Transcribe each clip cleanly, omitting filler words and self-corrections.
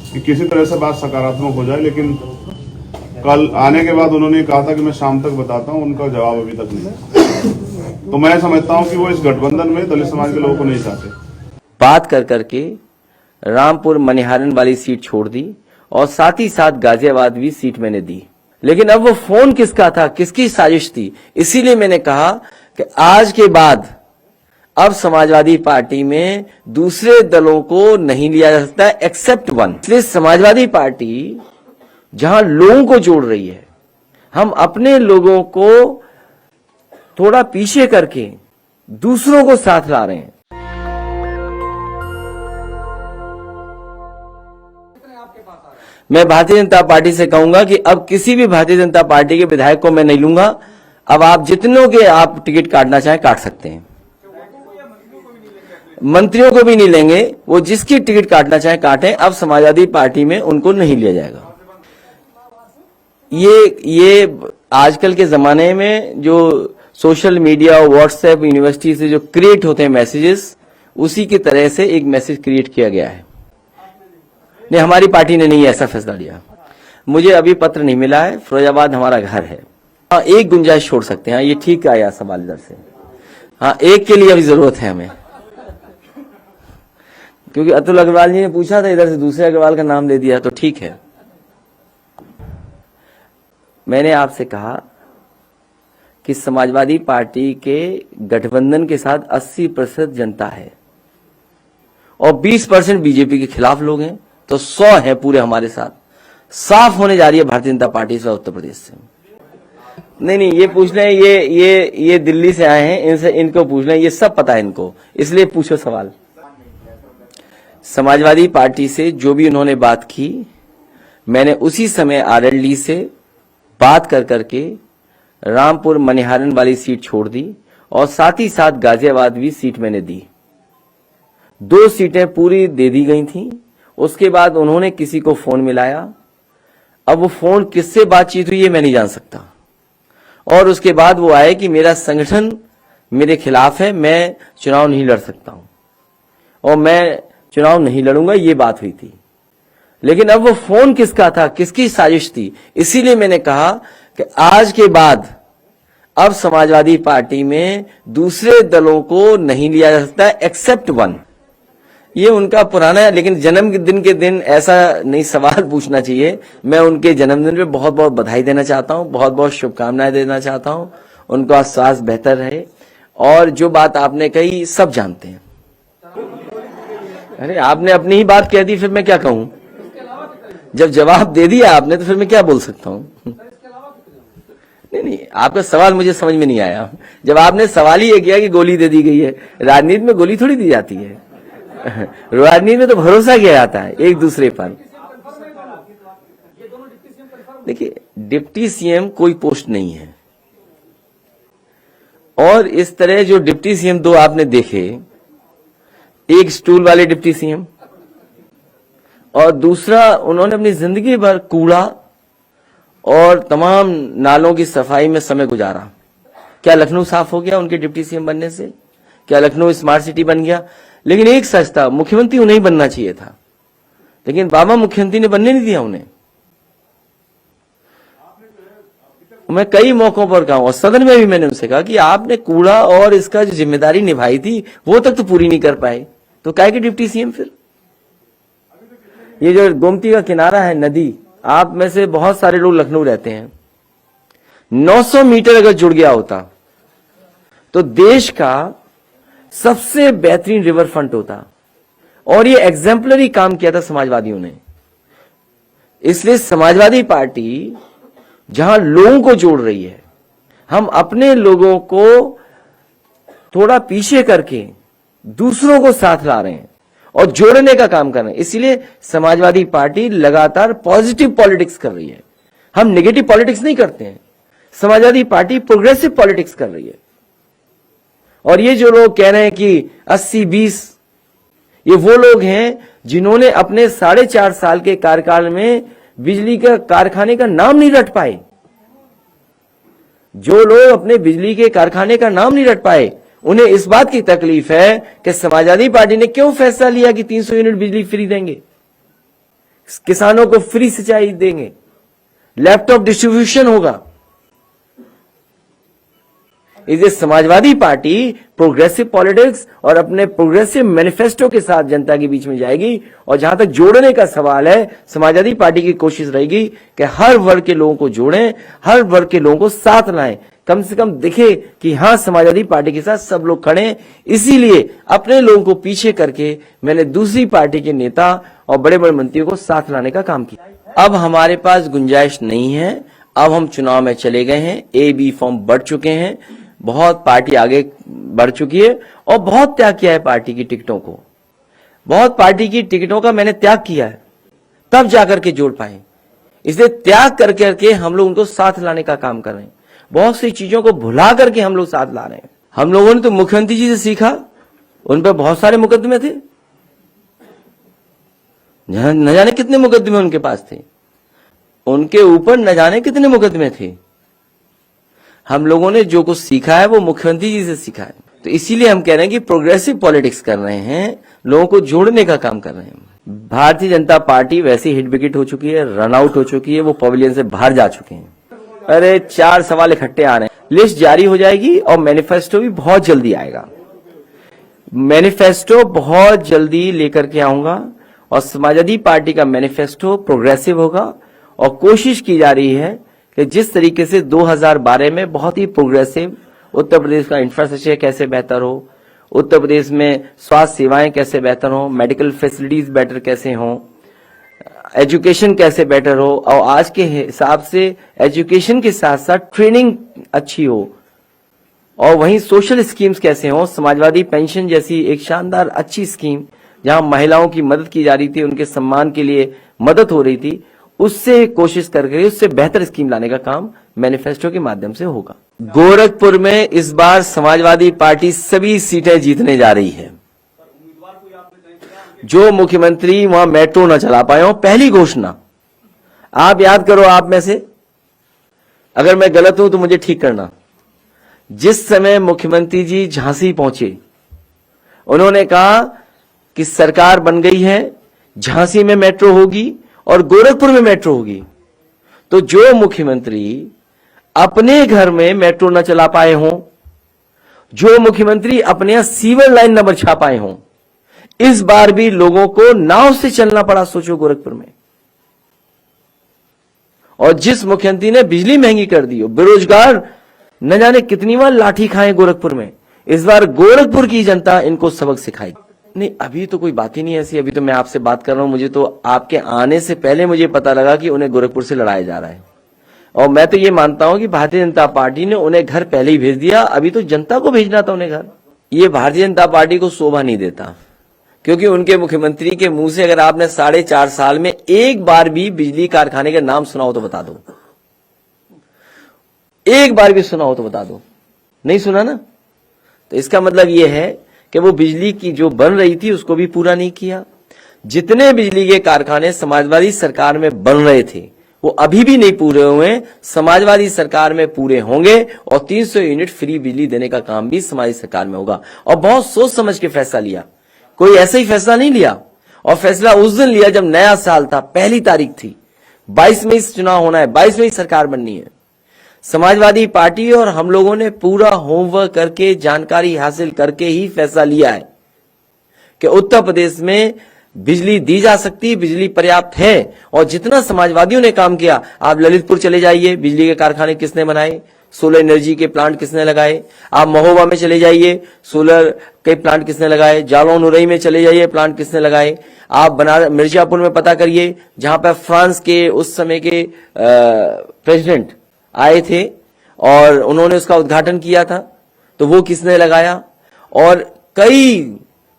कि किसी तरह से बात सकारात्मक हो जाए, लेकिन कल आने के बाद उन्होंने कहा था कि मैं शाम तक बताता हूं, उनका जवाब अभी तक नहीं। तो मैं समझता हूं कि वो इस गठबंधन में दलित समाज के लोगों को नहीं चाहते। बात कर करके रामपुर मनिहारन वाली सीट छोड़ दी और साथ ही साथ गाजियाबाद भी सीट मैंने दी। लेकिन अब वो फोन किसका था, किसकी साजिश थी, इसीलिए मैंने कहा कि आज के बाद अब समाजवादी पार्टी में दूसरे दलों को नहीं लिया जा सकता एक्सेप्ट वन। इसलिए समाजवादी पार्टी जहां लोगों को जोड़ रही है, हम अपने लोगों को थोड़ा पीछे करके दूसरों को साथ ला रहे हैं। मैं भारतीय जनता पार्टी से कहूंगा कि अब किसी भी भारतीय जनता पार्टी के विधायक को मैं नहीं लूंगा। अब आप जितनों के आप टिकट काटना चाहें काट सकते हैं, मंत्रियों को भी नहीं लेंगे, वो जिसकी टिकट काटना चाहें काटें। अब समाजवादी पार्टी में उनको नहीं लिया जाएगा। ये आजकल के जमाने में जो सोशल मीडिया, व्हाट्सएप, यूनिवर्सिटी से जो क्रिएट होते हैं मैसेजेस, उसी की तरह से एक मैसेज क्रिएट किया गया है। नहीं, हमारी पार्टी ने नहीं ऐसा फैसला लिया। मुझे अभी पत्र नहीं मिला है, फिरोजाबाद हमारा घर है। हाँ, एक गुंजाइश छोड़ सकते हैं। ये ठीक आया सवाल इधर से। हाँ, एक के लिए अभी जरूरत है हमें, क्योंकि अतुल अग्रवाल जी ने पूछा था, इधर से दूसरे अग्रवाल का नाम ले दिया, तो ठीक है। मैंने आपसे कहा कि समाजवादी पार्टी के गठबंधन के साथ 80% जनता है और 20% बीजेपी के खिलाफ लोग हैं, तो 100 है पूरे हमारे साथ। साफ होने जा रही है भारतीय जनता पार्टी से उत्तर प्रदेश से। नहीं, ये पूछ रहे हैं, ये दिल्ली से आए हैं, इनसे इनको पूछ रहे हैं, ये सब पता है इनको, इसलिए पूछो सवाल। समाजवादी पार्टी से जो भी उन्होंने बात की, मैंने उसी समय आरएलडी से बात कर करके रामपुर मनिहारन वाली सीट छोड़ दी और साथ ही साथ गाजियाबाद भी सीट मैंने दी। 2 सीटें पूरी दे दी गई थी। उसके बाद उन्होंने किसी को फोन मिलाया। अब वो फोन किससे बातचीत हुई ये मैं नहीं जान सकता। और उसके बाद वो आए कि मेरा संगठन मेरे खिलाफ है, मैं चुनाव नहीं लड़ सकता हूं और मैं चुनाव नहीं लड़ूंगा, ये बात हुई थी। लेकिन अब वो फोन किसका था, किसकी साजिश थी, इसीलिए मैंने कहा कि आज के बाद अब समाजवादी पार्टी में दूसरे दलों को नहीं लिया जा सकता एक्सेप्ट वन। ये उनका पुराना है, लेकिन जन्मदिन के दिन ऐसा नहीं सवाल पूछना चाहिए। मैं उनके जन्मदिन पे बहुत बहुत बधाई देना चाहता हूं, बहुत बहुत शुभकामनाएं देना चाहता हूं। उनका स्वास्थ्य बेहतर रहे। और जो बात आपने कही सब जानते हैं। अरे आपने अपनी ही बात कह दी, फिर मैं क्या कहूं? जब जवाब दे दिया आपने तो फिर मैं क्या बोल सकता हूं? नहीं, आपका सवाल मुझे समझ में नहीं आया। जब आपने सवाल ही ये किया कि गोली दे दी गई है, राजनीति में गोली थोड़ी दी जाती है। राजनीति में तो भरोसा किया जाता है एक दूसरे पर। देखिए, डिप्टी सीएम कोई पोस्ट नहीं है, और इस तरह जो डिप्टी सीएम 2 आपने देखे, एक स्टूल वाले डिप्टी सीएम और दूसरा उन्होंने अपनी जिंदगी भर कूड़ा और तमाम नालों की सफाई में समय गुजारा। क्या लखनऊ साफ हो गया उनके डिप्टी सीएम बनने से? क्या लखनऊ स्मार्ट सिटी बन गया? लेकिन एक सच था, मुख्यमंत्री उन्हें बनना चाहिए था, लेकिन बाबा मुख्यमंत्री ने बनने नहीं दिया उन्हें। मैं कई मौकों पर कहा और सदन में भी मैंने उनसे कहा कि आपने कूड़ा और इसका जो जिम्मेदारी निभाई थी वो तक तो पूरी नहीं कर पाए, तो काहे के डिप्टी सीएम फिर? ये जो गोमती का किनारा है, नदी, आप में से बहुत सारे लोग लखनऊ रहते हैं, 900 मीटर अगर जुड़ गया होता तो देश का सबसे बेहतरीन रिवर फ्रंट होता। और ये एग्जाम्पलरी काम किया था समाजवादियों ने। इसलिए समाजवादी पार्टी जहां लोगों को जोड़ रही है, हम अपने लोगों को थोड़ा पीछे करके दूसरों को साथ ला रहे हैं और जोड़ने का काम कर रहे हैं। इसलिए समाजवादी पार्टी लगातार पॉजिटिव पॉलिटिक्स कर रही है। हम नेगेटिव पॉलिटिक्स नहीं करते हैं। समाजवादी पार्टी प्रोग्रेसिव पॉलिटिक्स कर रही है। और ये जो लोग कह रहे हैं कि 80-20, ये वो लोग हैं जिन्होंने अपने 4.5 साल के कार्यकाल में बिजली का कारखाने का नाम नहीं रट पाए। जो लोग अपने बिजली के कारखाने का नाम नहीं रट पाए, उन्हें इस बात की तकलीफ है कि समाजवादी पार्टी ने क्यों फैसला लिया कि 300 यूनिट बिजली फ्री देंगे। किसानों को फ्री सिंचाई देंगे, लैपटॉप डिस्ट्रीब्यूशन होगा। इसलिए समाजवादी पार्टी प्रोग्रेसिव पॉलिटिक्स और अपने प्रोग्रेसिव मैनिफेस्टो के साथ जनता के बीच में जाएगी। और जहां तक जोड़ने का सवाल है, समाजवादी पार्टी की कोशिश रहेगी कि हर वर्ग के लोगों को जोड़ें, हर वर्ग के लोगों को साथ लाएं, कम से कम दिखे कि हां समाजवादी पार्टी के साथ सब लोग खड़े हैं। इसीलिए अपने लोगों को पीछे करके मैंने दूसरी पार्टी के नेता और बड़े बड़े मंत्रियों को साथ लाने का काम किया। अब हमारे पास गुंजाइश नहीं है, अब हम चुनाव में चले गए हैं, ए बी फॉर्म बढ़ चुके हैं, बहुत पार्टी आगे बढ़ चुकी है और बहुत त्याग किया है पार्टी की टिकटों को, बहुत पार्टी की टिकटों का मैंने त्याग किया है, तब जाकर के जोड़ पाए। इसलिए त्याग करके हम लोग उनको साथ लाने का काम कर रहे हैं। बहुत सी चीजों को भुला करके हम लोग साथ ला रहे हैं। हम लोगों ने तो मुख्यमंत्री जी से सीखा, उन पर बहुत सारे मुकदमे थे, न जाने कितने मुकदमे उनके पास थे, उनके ऊपर न जाने कितने मुकदमे थे। हम लोगों ने जो कुछ सीखा है वो मुख्यमंत्री जी से सीखा है। तो इसीलिए हम कह रहे हैं कि प्रोग्रेसिव पॉलिटिक्स कर रहे हैं, लोगों को जोड़ने का काम कर रहे हैं। भारतीय जनता पार्टी वैसी हिट विकेट हो चुकी है, रन आउट हो चुकी है, वो पवेलियन से बाहर जा चुके हैं। अरे 4 सवाल इकट्ठे आ रहे हैं, लिस्ट जारी हो जाएगी और मैनिफेस्टो भी बहुत जल्दी आएगा। मैनिफेस्टो बहुत जल्दी लेकर के आऊंगा और समाजवादी पार्टी का मैनिफेस्टो प्रोग्रेसिव होगा। और कोशिश की जा रही है कि जिस तरीके से 2012 में बहुत ही प्रोग्रेसिव उत्तर प्रदेश का इंफ्रास्ट्रक्चर कैसे बेहतर हो, उत्तर प्रदेश में स्वास्थ्य सेवाएं कैसे बेहतर हो, मेडिकल फैसिलिटीज बेटर कैसे हो, एजुकेशन कैसे बेटर हो, और आज के हिसाब से एजुकेशन के साथ साथ ट्रेनिंग अच्छी हो, और वहीं सोशल स्कीम्स कैसे हो, समाजवादी पेंशन जैसी एक शानदार अच्छी स्कीम जहां महिलाओं की मदद की जा रही थी, उनके सम्मान के लिए मदद हो रही थी, उससे कोशिश करके उससे बेहतर स्कीम लाने का काम मैनिफेस्टो के माध्यम से होगा। गोरखपुर में इस बार समाजवादी पार्टी सभी सीटें जीतने जा रही है। जो मुख्यमंत्री वहां मेट्रो न चला पाए हो, पहली घोषणा आप याद करो, आप में से अगर मैं गलत हूं तो मुझे ठीक करना। जिस समय मुख्यमंत्री जी झांसी पहुंचे, उन्होंने कहा कि सरकार बन गई है, झांसी में मेट्रो होगी और गोरखपुर में मेट्रो होगी। तो जो मुख्यमंत्री अपने घर में मेट्रो न चला पाए हों, जो मुख्यमंत्री अपने यहां सीवर लाइन न बिछा पाए हों, इस बार भी लोगों को नाव से चलना पड़ा, सोचो गोरखपुर में। और जिस मुख्यमंत्री ने बिजली महंगी कर दी हो, बेरोजगार न जाने कितनी बार लाठी खाए गोरखपुर में, इस बार गोरखपुर की जनता इनको सबक सिखाएगी। नहीं, अभी तो कोई बात ही नहीं ऐसी। अभी तो मैं आपसे बात कर रहा हूं, मुझे तो आपके आने से पहले मुझे पता लगा कि उन्हें गोरखपुर से लड़ाया जा रहा है। और मैं तो ये मानता हूं कि भारतीय जनता पार्टी ने उन्हें घर पहले ही भेज दिया, अभी तो जनता को भेजना था उन्हें घर। ये भारतीय जनता पार्टी को शोभा नहीं देता, क्योंकि उनके मुख्यमंत्री के मुंह से अगर आपने 4.5 साल में एक बार भी बिजली कारखाने का नाम सुना हो तो बता दो, एक बार भी सुना हो तो बता दो। नहीं सुना ना, तो इसका मतलब यह है कि वो बिजली की जो बन रही थी उसको भी पूरा नहीं किया। जितने बिजली के कारखाने समाजवादी सरकार में बन रहे थे वो अभी भी नहीं पूरे हुए, समाजवादी सरकार में पूरे होंगे और 300 यूनिट फ्री बिजली देने का काम भी समाजवादी सरकार में होगा। और बहुत सोच समझ के फैसला लिया, कोई ऐसा ही फैसला नहीं लिया। और फैसला उस दिन लिया जब नया साल था, पहली तारीख थी, 22 में चुनाव होना है, 22 में ही सरकार बननी है। समाजवादी पार्टी और हम लोगों ने पूरा होमवर्क करके, जानकारी हासिल करके ही फैसला लिया है कि उत्तर प्रदेश में बिजली दी जा सकती है, बिजली पर्याप्त है। और जितना समाजवादियों ने काम किया, आप ललितपुर चले जाइए, बिजली के कारखाने किसने बनाए, सोलर एनर्जी के प्लांट किसने लगाए। आप महोबा में चले जाइए, सोलर के प्लांट किसने लगाए। जालौन उरई में चले जाइए, प्लांट किसने लगाए। आप बनारस मिर्जापुर में पता करिए, जहां पर फ्रांस के उस समय के प्रेसिडेंट आए थे और उन्होंने उसका उद्घाटन किया था, तो वो किसने लगाया। और कई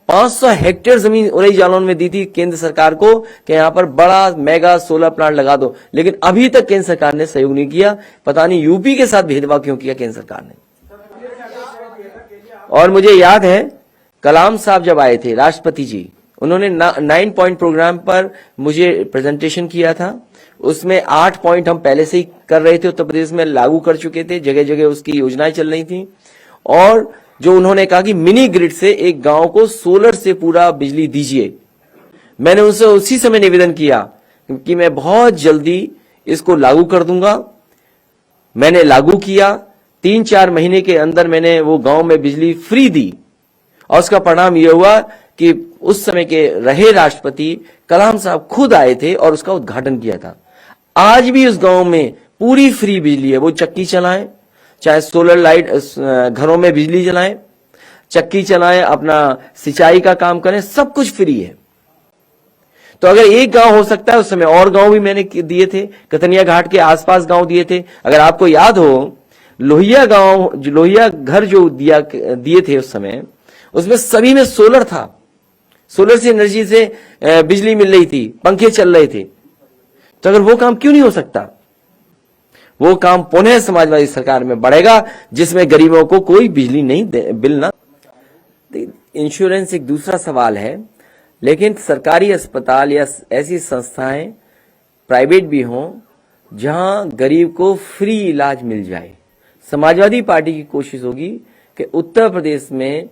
500 हेक्टेयर जमीन उरई जालौन में दी थी केंद्र सरकार को कि यहां पर बड़ा मेगा सोलर प्लांट लगा दो, लेकिन अभी तक केंद्र सरकार ने सहयोग नहीं किया। पता नहीं यूपी के साथ भेदभाव क्यों किया केंद्र सरकार ने। और मुझे याद है कलाम साहब जब आए थे, राष्ट्रपति जी, उन्होंने 9 पॉइंट प्रोग्राम पर मुझे प्रेजेंटेशन किया था। उसमें 8 पॉइंट हम पहले से ही कर रहे थे, उत्तर प्रदेश में लागू कर चुके थे, जगह जगह उसकी योजनाएं चल रही थी। और जो उन्होंने कहा कि मिनी ग्रिड से एक गांव को सोलर से पूरा बिजली दीजिए, मैंने उनसे उसी समय निवेदन किया कि मैं बहुत जल्दी इसको लागू कर दूंगा। मैंने लागू किया, 3-4 महीने के अंदर मैंने वो गांव में बिजली फ्री दी और उसका परिणाम यह हुआ कि उस समय के रहे राष्ट्रपति कलाम साहब खुद आए थे और उसका उद्घाटन किया था। आज भी उस गांव में पूरी फ्री बिजली है। वो चक्की चलाएं, चाहे सोलर लाइट घरों में बिजली जलाएं, चक्की चलाएं, अपना सिंचाई का काम करें, सब कुछ फ्री है। तो अगर एक गांव हो सकता है, उस समय और गांव भी मैंने दिए थे, कतनिया घाट के आसपास गांव दिए थे। अगर आपको याद हो, लोहिया गांव, लोहिया घर जो दिए थे उस समय, उसमें सभी में सोलर था। सोलर से एनर्जी से बिजली मिल रही थी, पंखे चल रहे थे। तो अगर वो काम क्यों नहीं हो सकता? वो काम पुनः समाजवादी सरकार में बढ़ेगा, जिसमें गरीबों को कोई बिजली नहीं बिल ना। इंश्योरेंस एक दूसरा सवाल है, लेकिन सरकारी अस्पताल या ऐसी संस्थाएं प्राइवेट भी हों जहां गरीब को फ्री इलाज मिल जाए। समाजवादी पार्टी की कोशिश होगी कि उत्तर प्रदेश में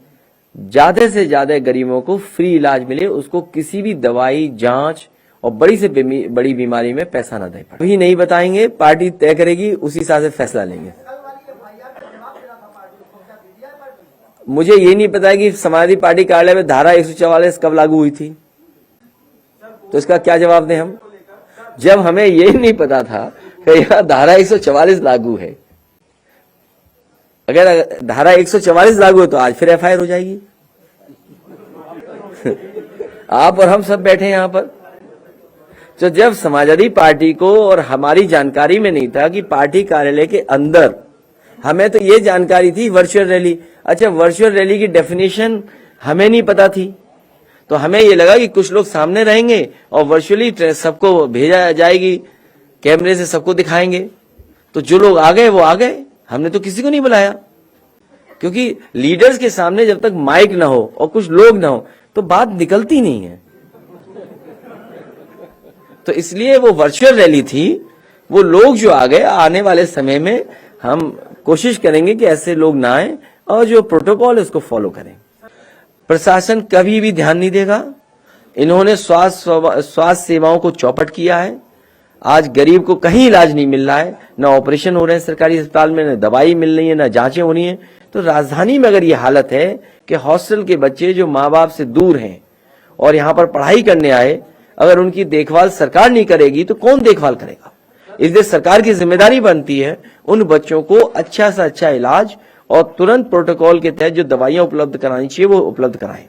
ज्यादा से ज्यादा गरीबों को फ्री इलाज मिले, उसको किसी भी दवाई, जांच और बड़ी से बड़ी बीमारी में पैसा न दे पड़े। वही नहीं बताएंगे, पार्टी तय करेगी, उसी हिसाब से फैसला लेंगे। मुझे ये नहीं पता है कि समाजवादी पार्टी कार्यालय में धारा 144 कब लागू हुई थी, तो इसका क्या जवाब दें हम, जब हमें ये नहीं पता था कि यह धारा 144 लागू है। अगर धारा 144 लागू है तो आज फिर एफआईआर हो जाएगी। आप और हम सब बैठे हैं यहां पर। तो जब समाजवादी पार्टी को और हमारी जानकारी में नहीं था कि पार्टी कार्यालय के अंदर, हमें तो ये जानकारी थी वर्चुअल रैली। अच्छा, वर्चुअल रैली की डेफिनेशन हमें नहीं पता थी, तो हमें ये लगा कि कुछ लोग सामने रहेंगे और वर्चुअली सबको भेजा जाएगी, कैमरे से सबको दिखाएंगे। तो जो लोग आ गए वो आ गए, हमने तो किसी को नहीं बुलाया, क्योंकि लीडर्स के सामने जब तक माइक ना हो और कुछ लोग ना हो तो बात निकलती नहीं है। तो इसलिए वो वर्चुअल रैली थी। वो लोग जो आ गए, आने वाले समय में हम कोशिश करेंगे कि ऐसे लोग ना आए और जो प्रोटोकॉल है उसको फॉलो करें। प्रशासन कभी भी ध्यान नहीं देगा। इन्होंने स्वास्थ्य सेवाओं को चौपट किया है। आज गरीब को कहीं इलाज नहीं मिल रहा है, ना ऑपरेशन हो रहे हैं सरकारी अस्पताल में, ना दवाई मिल रही है, ना जांचें हो रही हैं। तो राजधानी में अगर ये हालत है कि हॉस्टल के बच्चे जो माँ बाप से दूर हैं और यहाँ पर पढ़ाई करने आए, अगर उनकी देखभाल सरकार नहीं करेगी तो कौन देखभाल करेगा? इसलिए सरकार की जिम्मेदारी बनती है उन बच्चों को अच्छा से अच्छा इलाज और तुरंत प्रोटोकॉल के तहत जो दवाइयां उपलब्ध करानी चाहिए वो उपलब्ध कराएं।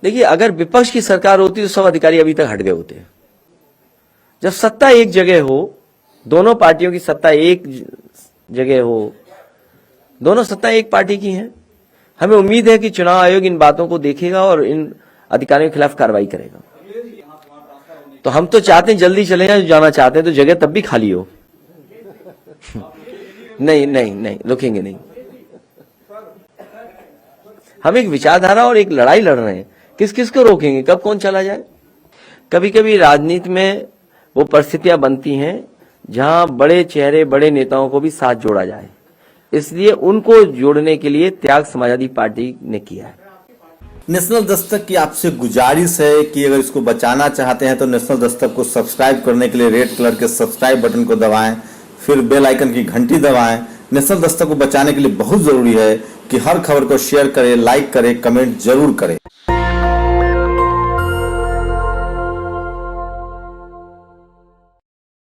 देखिए, अगर विपक्ष की सरकार होती तो सब अधिकारी अभी तक हट गए होते। जब सत्ता एक जगह हो, दोनों पार्टियों की सत्ता एक जगह हो, दोनों सत्ता एक पार्टी की हैं, हमें उम्मीद है कि चुनाव आयोग इन बातों को देखेगा और इन अधिकारियों के खिलाफ कार्रवाई करेगा। तो हम तो चाहते हैं जल्दी चले जाएं, जाना चाहते हैं तो जगह तब भी खाली हो। नहीं नहीं नहीं, रुकेंगे नहीं। हम एक विचारधारा और एक लड़ाई लड़ रहे हैं, किस किस को रोकेंगे, कब कौन चला जाए। कभी कभी राजनीति में वो परिस्थितियां बनती हैं जहां बड़े चेहरे, बड़े नेताओं को भी साथ जोड़ा जाए, इसलिए उनको जोड़ने के लिए त्याग समाजवादी पार्टी ने किया है। नेशनल दस्तक की आपसे गुजारिश है कि अगर इसको बचाना चाहते हैं तो नेशनल दस्तक को सब्सक्राइब करने के लिए रेड कलर के सब्सक्राइब बटन को दबाएं, फिर बेल आइकन की घंटी दबाएं। नेशनल दस्तक को बचाने के लिए बहुत जरूरी है कि हर खबर को शेयर करें, लाइक करें, कमेंट जरूर करें।